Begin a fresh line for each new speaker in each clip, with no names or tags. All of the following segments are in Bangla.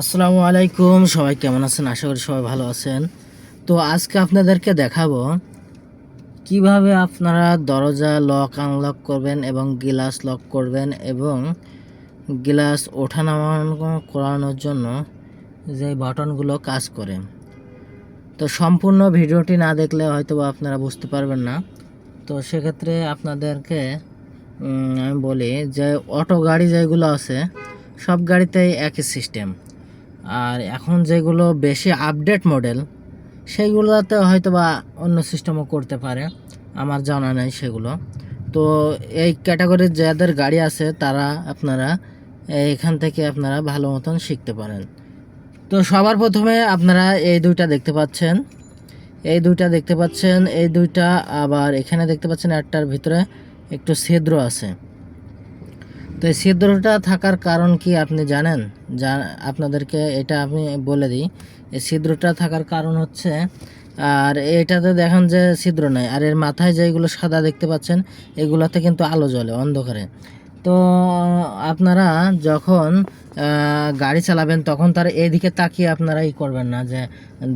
আসসালামু আলাইকুম, সবাই কেমন আছেন? আশা করি সবাই ভালো আছেন। তো আজকে আপনাদেরকে দেখাবো কিভাবে আপনারা দরজা লক আনলক করবেন এবং গ্লাস লক করবেন এবং গ্লাস ওঠানামা করানোর জন্য যে বাটনগুলো কাজ করে। তো সম্পূর্ণ ভিডিওটি না দেখলে হয়তো আপনারা বুঝতে পারবেন না। তো সেক্ষেত্রে আপনাদেরকে আমি বলি যে অটো গাড়ি যেগুলো আছে সব গাড়িতেই একই সিস্টেম, আর এখন যেগুলো বেশি আপডেট মডেল সেইগুলোতে হয়তো বা অন্য সিস্টেমও করতে পারে, আমার জানা নেই সেগুলো। তো এই ক্যাটাগরির যাদের গাড়ি আছে তারা আপনারা এখান থেকে আপনারা ভালো মতন শিখতে পারেন। তো সবার প্রথমে আপনারা এই দুইটা দেখতে পাচ্ছেন, এই দুইটা আবার এখানে দেখতে পাচ্ছেন একটার ভিতরে একটু ছিদ্র আছে। তো এই ছিদ্রটা থাকার কারণ কি আপনি জানেন? আপনাদেরকে এটা আমি বলে দিই। এই ছিদ্রটা থাকার কারণ হচ্ছে, আর এটাতে দেখেন যে ছিদ্র নাই, আর এর মাথায় যেগুলো সাদা দেখতে পাচ্ছেন এগুলোতে কিন্তু আলো জ্বলে অন্ধকারে। তো আপনারা যখন গাড়ি চালাবেন তখন তার এদিকে তাকিয়ে আপনারা করবেন না যে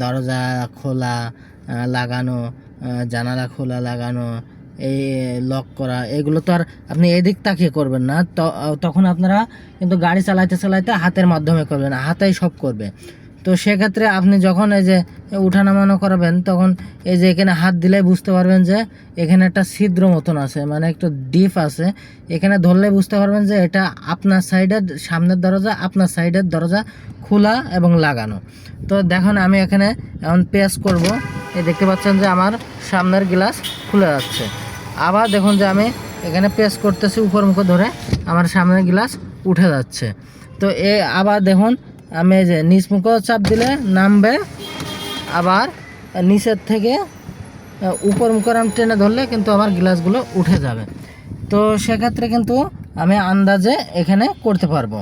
দরজা খোলা লাগানো, জানালা খোলা লাগানো, এই লক করা, এগুলো তো আর আপনি এদিক তাকিয়ে করবেন না। তখন আপনারা কিন্তু গাড়ি চালাইতে চালাইতে হাতের মাধ্যমে করবেন, হাতেই সব করবে। তো সেক্ষেত্রে আপনি যখন এই যে উঠানামানো করাবেন তখন এই যে এখানে হাত দিলেই বুঝতে পারবেন যে এখানে একটা ছিদ্র মতন আছে, মানে একটু ডিপ আছে। এখানে ধরলে বুঝতে পারবেন যে এটা আপনার সাইডের সামনের দরজা, আপনার সাইডের দরজা খোলা এবং লাগানো। তো দেখুন আমি এখানে এখন প্রেস করব, এই দেখতে পাচ্ছেন যে আমার সামনের গ্লাস খুলে যাচ্ছে। আবার দেখুন যে আমি এখানে প্রেস করতেছি উপর মুখে ধরে, আমার সামনের গ্লাস উঠে যাচ্ছে। তো আবার দেখুন আমি এই যে নিচ মুখে চাপ দিলে নামবে, আবার নিচের থেকে উপর মুখে আমি টেনে ধরলে কিন্তু আমার গ্লাসগুলো উঠে যাবে। তো সেক্ষেত্রে কিন্তু আমি আন্দাজে এখানে করতে পারবো।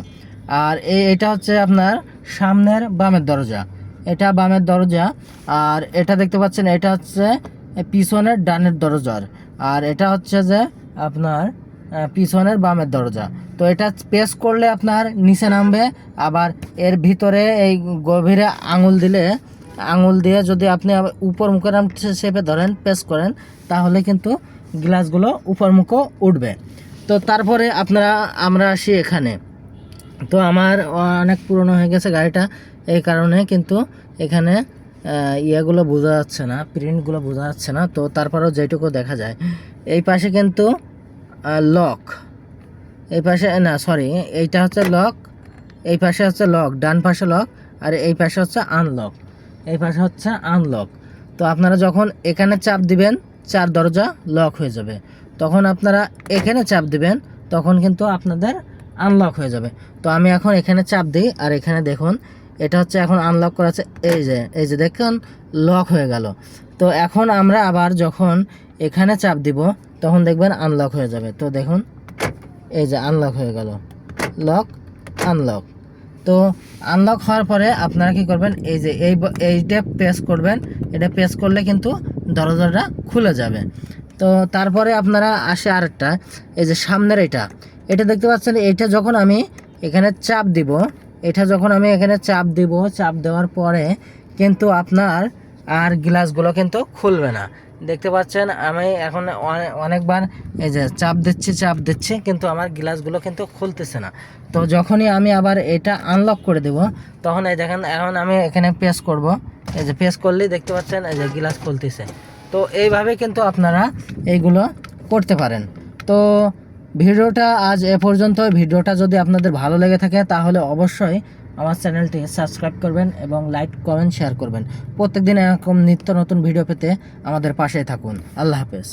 আর এটা হচ্ছে আপনার সামনের বামের দরজা, এটা বামের দরজা। আর এটা দেখতে পাচ্ছেন এটা হচ্ছে পিছনের ডানের দরজার, আর এটা হচ্ছে যে আপনার পিছনের বামের দরজা। তো এটা প্রেস করলে আপনার নিচে নামবে, আবার এর ভিতরে এই গভীরে আঙুল দিয়ে যদি আপনি উপর মুখের শেপে ধরেন প্রেস করেন তাহলে কিন্তু গ্লাসগুলো উপর মুখও উঠবে। তো তারপরে আমরা আসি এখানে। তো আমার অনেক পুরনো হয়ে গেছে গাড়িটা, এই কারণে কিন্তু এখানে ইয়েগুলো বোঝা যাচ্ছে না, প্রিন্টগুলো বোঝা যাচ্ছে না। তো তারপরেও যেটুকু দেখা যায়, এই পাশে কিন্তু লক, এই পাশে না সরি এইটা হচ্ছে লক, এই পাশে হচ্ছে লক, ডান পাশে লক, আর এই পাশে হচ্ছে আনলক, এই পাশে হচ্ছে আনলক। তো আপনারা যখন এখানে চাপ দিবেন চার দরজা লক হয়ে যাবে, তখন আপনারা এখানে চাপ দিবেন তখন কিন্তু আপনাদের আনলক হয়ে যাবে। তো আমি এখন এখানে চাপ দিই, আর এখানে দেখুন এটা হচ্ছে এখন আনলক করা আছে, এই যে দেখুন লক হয়ে গেল। তো এখন আমরা আবার যখন এখানে চাপ দিব তখন দেখবেন আনলক হয়ে যাবে। তো দেখুন এই যে আনলক হয়ে গেল, লক আনলক। তো আনলক হওয়ার পরে আপনারা কি করবেন, এই যে এইটা প্রেস করবেন, এটা প্রেস করলে কিন্তু দরজাটা খুলে যাবে। তো তারপরে আপনারা আসে আরেকটা, এই যে সামনের এটা দেখতে পাচ্ছেন, এটা যখন আমি এখানে চাপ দিব, চাপ দেওয়ার পরে কিন্তু আপনার আর গ্লাসগুলো কিন্তু খুলবে না। দেখতে পাচ্ছেন আমি এখন অনেকবার এই যে চাপ দিচ্ছি কিন্তু আমার গ্লাসগুলো কিন্তু খুলতেছে না। তো যখনই আমি আবার এটা আনলক করে দেব তখন এই দেখেন এখন আমি এখানে প্রেস করব, এই যে প্রেস করলেই দেখতে পাচ্ছেন এই যে গ্লাস খুলতেছে। তো এইভাবে কিন্তু আপনারা এইগুলো করতে পারেন। তো ভিডিওটা আজ এ পর্যন্ত। ভিডিওটা যদি আপনাদের ভালো লেগে থাকে তাহলে অবশ্যই আমার চ্যানেলটি সাবস্ক্রাইব করবেন এবং লাইক কমেন্ট শেয়ার করবেন। প্রত্যেকদিন এরকম নিত্য নতুন ভিডিও পেতে আমাদের পাশে থাকুন। আল্লাহ হাফেজ।